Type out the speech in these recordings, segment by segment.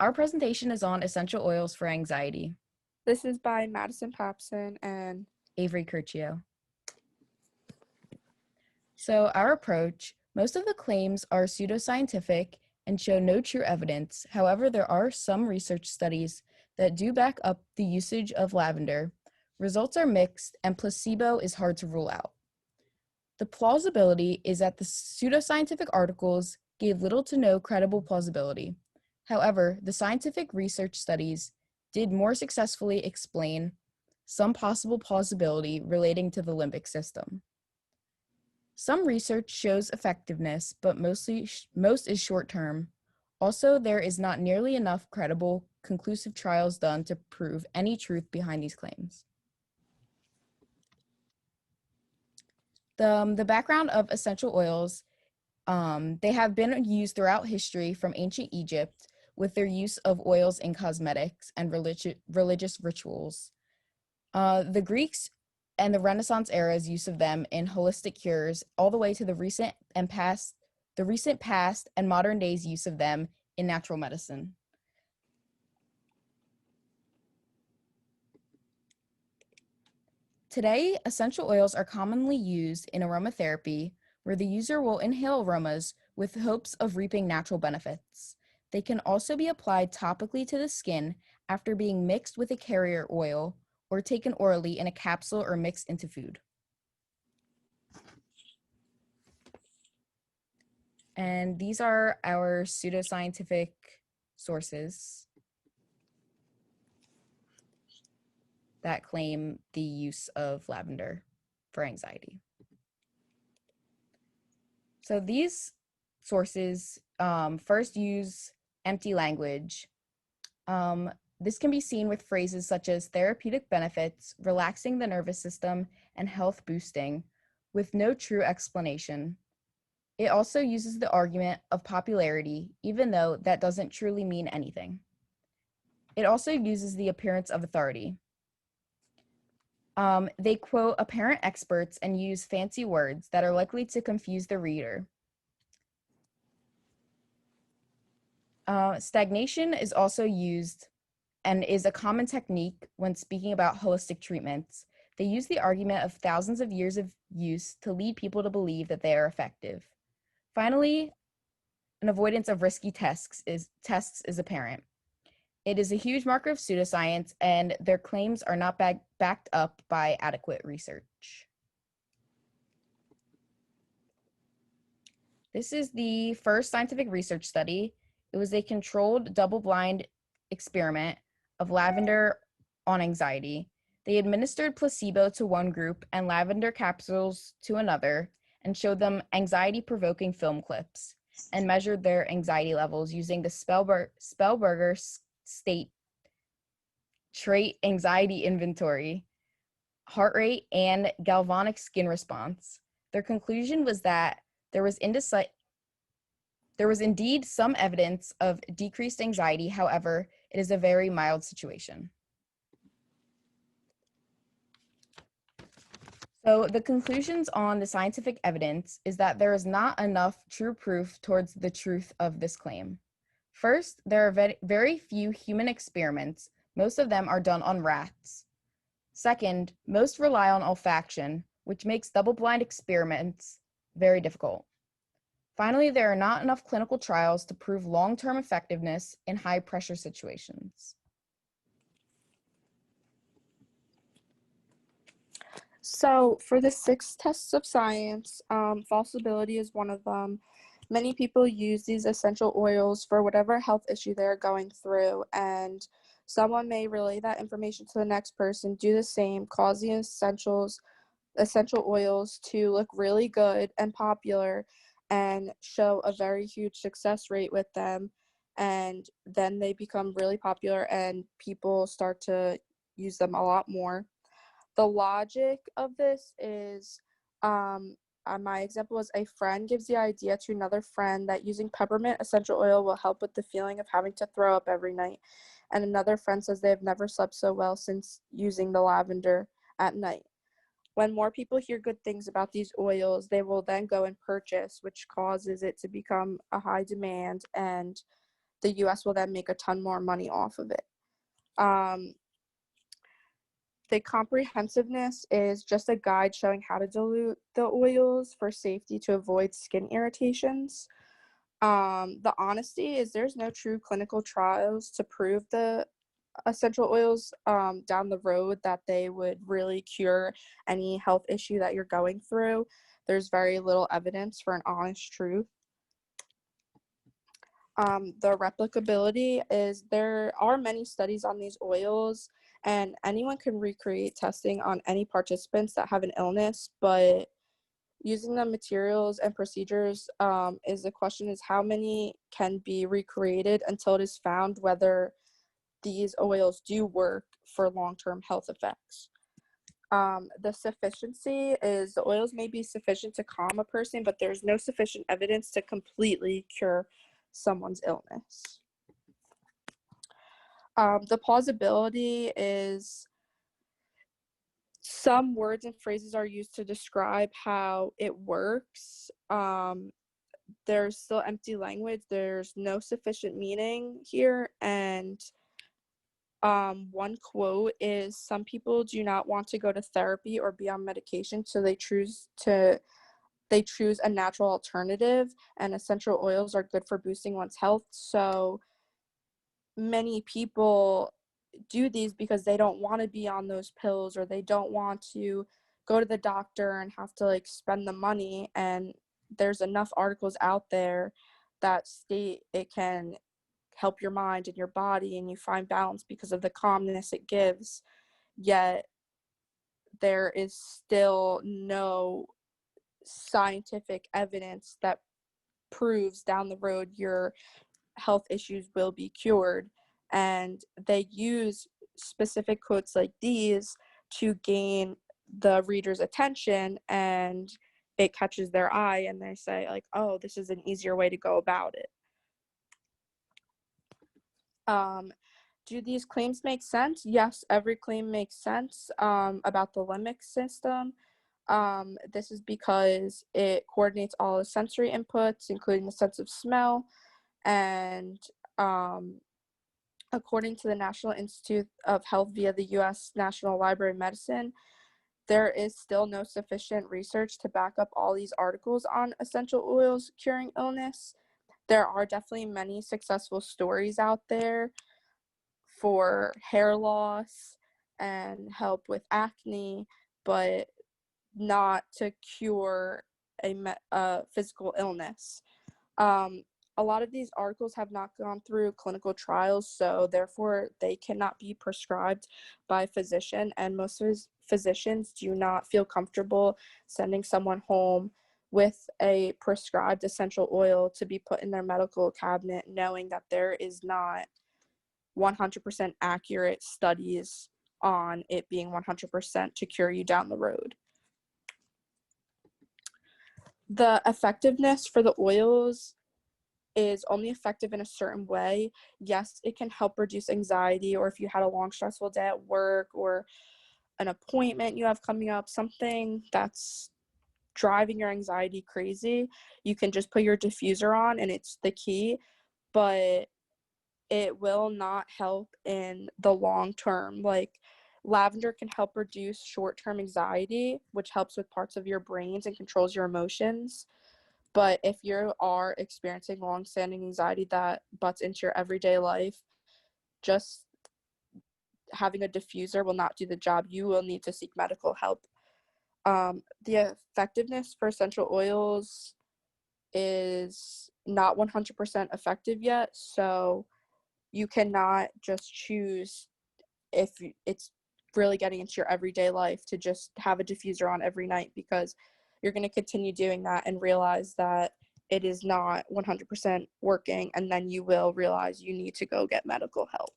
Our presentation is on essential oils for anxiety. This is by Madison and Avery Curcio. So our approach, most of the claims are pseudoscientific and show no true evidence. However, there are some research studies that do back up the usage of lavender. Results are mixed and placebo is hard to rule out. The plausibility is that the pseudoscientific articles gave little to no credible plausibility. However, the scientific research studies did more successfully explain some possible plausibility relating to the limbic system. Some research shows effectiveness, but most is short-term. Also, there is not nearly enough credible, conclusive trials done to prove any truth behind these claims. The background of essential oils, they have been used throughout history from ancient Egypt with their use of oils in cosmetics and religious rituals. The Greeks and the Renaissance era's use of them in holistic cures, all the way to the recent past and modern day's use of them in natural medicine. Today, essential oils are commonly used in aromatherapy, where the user will inhale aromas with hopes of reaping natural benefits. They can also be applied topically to the skin after being mixed with a carrier oil or taken orally in a capsule or mixed into food. And these are our pseudoscientific sources that claim the use of lavender for anxiety. So these sources first use empty language. This can be seen with phrases such as therapeutic benefits, relaxing the nervous system, and health boosting, with no true explanation. It also uses the argument of popularity, even though that doesn't truly mean anything. It also uses the appearance of authority. They quote apparent experts and use fancy words that are likely to confuse the reader. Stagnation is also used and is a common technique when speaking about holistic treatments. They use the argument of thousands of years of use to lead people to believe that they are effective. Finally, an avoidance of risky tests is apparent. It is a huge marker of pseudoscience, and their claims are not backed up by adequate research. This is the first scientific research study. It was a controlled double-blind experiment of lavender on anxiety. They administered placebo to one group and lavender capsules to another and showed them anxiety-provoking film clips and measured their anxiety levels using the Spellberger state trait anxiety inventory, heart rate, and galvanic skin response. Their conclusion was that there was indeed some evidence of decreased anxiety. However, it is a very mild situation. So the conclusions on the scientific evidence is that there is not enough true proof towards the truth of this claim. First, there are very few human experiments. Most of them are done on rats. Second, most rely on olfaction, which makes double-blind experiments very difficult. Finally, there are not enough clinical trials to prove long-term effectiveness in high-pressure situations. So for the 6 tests of science, falsibility is one of them. Many people use these essential oils for whatever health issue they're going through, and someone may relay that information to the next person, do the same, cause the essential oils to look really good and popular and show a very huge success rate with them, and then they become really popular and people start to use them a lot more. The logic of this is, my example was a friend gives the idea to another friend that using peppermint essential oil will help with the feeling of having to throw up every night. And another friend says they have never slept so well since using the lavender at night. When more people hear good things about these oils, they will then go and purchase, which causes it to become a high demand, and the US will then make a ton more money off of it. The comprehensiveness is just a guide showing how to dilute the oils for safety to avoid skin irritations. The honesty is there's no true clinical trials to prove the essential oils down the road that they would really cure any health issue that you're going through. There's very little evidence for an honest truth. The replicability is there are many studies on these oils, and anyone can recreate testing on any participants that have an illness, but using the materials and procedures is the question is how many can be recreated until it is found whether these oils do work for long-term health effects. The sufficiency is the oils may be sufficient to calm a person, but there's no sufficient evidence to completely cure someone's illness. The plausibility is some words and phrases are used to describe how it works. There's still empty language. There's no sufficient meaning here. And one quote is, some people do not want to go to therapy or be on medication, so they choose a natural alternative, and essential oils are good for boosting one's health. So many people do these because they don't want to be on those pills, or they don't want to go to the doctor and have to like spend the money. And there's enough articles out there that state it can help your mind and your body, and you find balance because of the calmness it gives. Yet there is still no scientific evidence that proves down the road your health issues will be cured. And they use specific quotes like these to gain the reader's attention, and it catches their eye, and they say like, oh, this is an easier way to go about it. Do these claims make sense? Yes, every claim makes sense about the limbic system. This is because it coordinates all the sensory inputs, including the sense of smell. And according to the National Institute of Health via the U.S. National Library of Medicine, there is still no sufficient research to back up all these articles on essential oils curing illness. There are definitely many successful stories out there for hair loss and help with acne, but not to cure a physical illness. A lot of these articles have not gone through clinical trials, so therefore they cannot be prescribed by a physician, and most physicians do not feel comfortable sending someone home with a prescribed essential oil to be put in their medical cabinet, knowing that there is not 100% accurate studies on it being 100% to cure you down the road. The effectiveness for the oils is only effective in a certain way. Yes, it can help reduce anxiety, or if you had a long, stressful day at work, or an appointment you have coming up, something that's driving your anxiety crazy, you can just put your diffuser on and it's the key, but it will not help in the long term. Like, lavender can help reduce short-term anxiety, which helps with parts of your brains and controls your emotions. But if you are experiencing long-standing anxiety that butts into your everyday life, just having a diffuser will not do the job. You will need to seek medical help. The effectiveness for essential oils is not 100% effective yet, so you cannot just choose, if it's really getting into your everyday life, to just have a diffuser on every night, because you're going to continue doing that and realize that it is not 100% working, and then you will realize you need to go get medical help.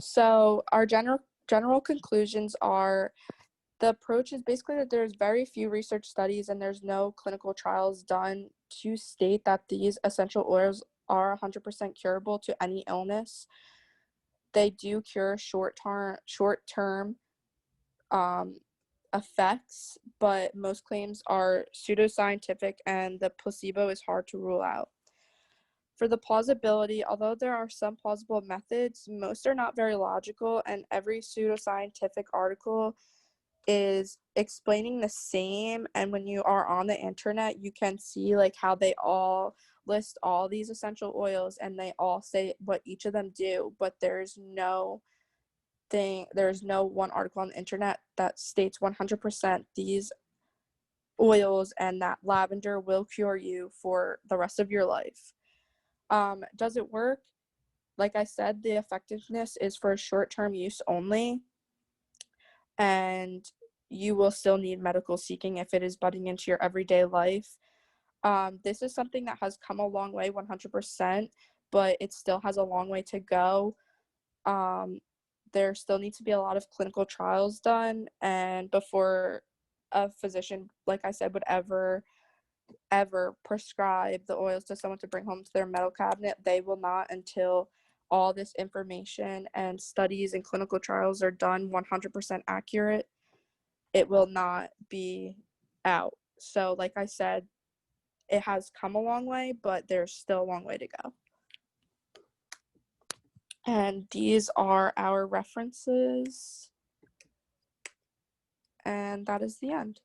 So our general conclusions are, the approach is basically that there's very few research studies and there's no clinical trials done to state that these essential oils are 100% curable to any illness. They do cure short-term effects, but most claims are pseudoscientific and the placebo is hard to rule out. For the plausibility, although there are some plausible methods, most are not very logical, and every pseudoscientific article is explaining the same. And when you are on the internet, you can see like how they all list all these essential oils and they all say what each of them do, but there's no one article on the internet that states 100% these oils and that lavender will cure you for the rest of your life. Does it work? Like I said, the effectiveness is for short-term use only, and you will still need medical seeking if it is butting into your everyday life. This is something that has come a long way, 100%, but it still has a long way to go. There still needs to be a lot of clinical trials done, and before a physician, like I said, would ever prescribe the oils to someone to bring home to their medical cabinet, they will not until all this information and studies and clinical trials are done 100% accurate. It will not be out. So like I said, it has come a long way, but there's still a long way to go. And these are our references. And that is the end.